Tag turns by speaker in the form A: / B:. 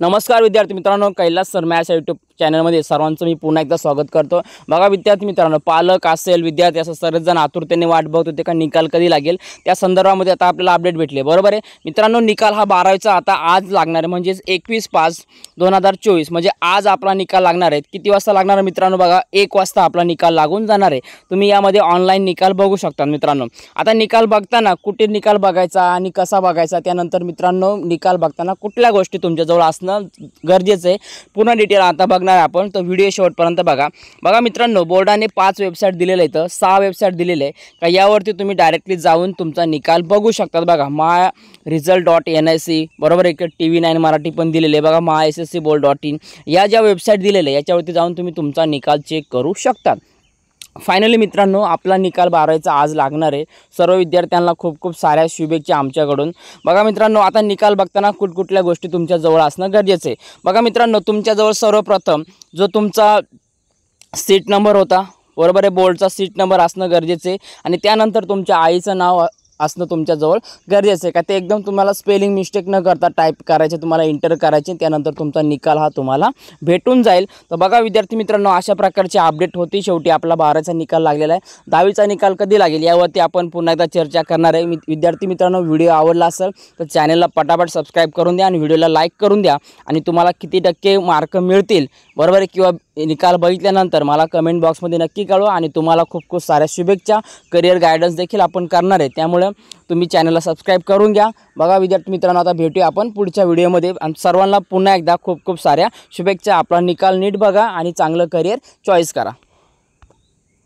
A: नमस्कार विद्यार्थी मित्रांनो, कैलास सर मॅथ्स यूट्यूब चॅनलमध्ये सर्वांचं मी पुन्हा एकदा स्वागत करतो। बघा विद्यार्थी मित्रांनो, पालक असेल विद्यार्थी असं सर्वच जण आतुरतेने वाट बघत होते का निकाल कधी लागेल, त्या संदर्भामध्ये आता आपल्याला अपडेट भेटले। बरोबर आहे मित्रांनो, निकाल हा 12वीचा आता आज लागणार आहे, म्हणजे 21/5/2024 म्हणजे आज आपला निकाल लागणार आहे। किती वाजता लागणार आहे मित्रांनो? बघा 1 वाजता आपला निकाल लागून जाणार आहे। तुम्ही यामध्ये ऑनलाईन निकाल बघू शकता मित्रांनो। आता निकाल बघताना कुठे निकाल बघायचा आणि कसा बघायचा, त्यानंतर मित्रांनो निकाल बघताना कुठल्या गोष्टी तुमच्याजवळ असणं गरजेचं आहे, पूर्ण डिटेल आता बघणार आपण, तर व्हिडिओ शेवटपर्यंत बघा। बघा मित्रांनो, बोर्डाने 5 वेबसाईट दिलेले आहेत, 6 वेबसाईट दिलेले आहे का यावरती तुम्ही डायरेक्टली जाऊन तुमचा निकाल बघू शकता। बघा myresult.nic बरोबर, एक TV9 मराठी पण दिलेले आहे। बघा mysscboard.in या ज्या वेबसाईट दिलेल्या याच्यावरती जाऊन तुम्ही तुमचा निकाल चेक करू शकता। फायनली मित्रांनो, आपला निकाल 12वीचा आज लागणार आहे। सर्व विद्यार्थ्यांना खूप खूप साऱ्या शुभेच्छा आमच्याकडून। बघा मित्रांनो, आता निकाल बघताना कुठकुठल्या गोष्टी तुमच्याजवळ असणं गरजेचं आहे। बघा मित्रांनो, तुमच्याजवळ सर्वप्रथम जो तुमचा सीट नंबर होता, बरोबर आहे, बोर्डचा सीट नंबर असणं गरजेचं आहे, आणि त्यानंतर तुमच्या आईचं नाव असणं तुमच्याजवळ गरजेचं आहे का ते एकदम तुम्हाला स्पेलिंग मिस्टेक न करता टाईप करायचे, तुम्हाला एंटर करायचे, त्यानंतर तुमचा निकाल हा तुम्हाला भेटून जाईल। तर बघा विद्यार्थी मित्रांनो, अशा प्रकारची अपडेट होती। शेवटी आपला 12वीचा निकाल लागलेला आहे। 10वीचा निकाल कधी लागेल यावरती आपण पुन्हा एकदा चर्चा करणार आहे। विद्यार्थी मित्रांनो, व्हिडिओ आवडला असेल तर चॅनलला पटापट सबस्क्राईब करून द्या आणि व्हिडिओला लाईक करून द्या, आणि तुम्हाला किती टक्के मार्क मिळतील बरोबर आहे किंवा निकाल बघितल्यानंतर मला कमेंट बॉक्समध्ये नक्की कळवा, आणि तुम्हाला खूप खूप साऱ्या शुभेच्छा। करिअर गायडन्स देखील आपण करणार आहे, त्यामुळे तुम्ही चॅनलला सबस्क्राईब करून घ्या। बघा विद्यार्थी मित्रांनो, आता भेटूया आपण पुढच्या व्हिडिओमध्ये, आणि सर्वांना पुन्हा एकदा खूप खूप साऱ्या शुभेच्छा। आपला निकाल नीट बघा आणि चांगलं करिअर चॉईस करा।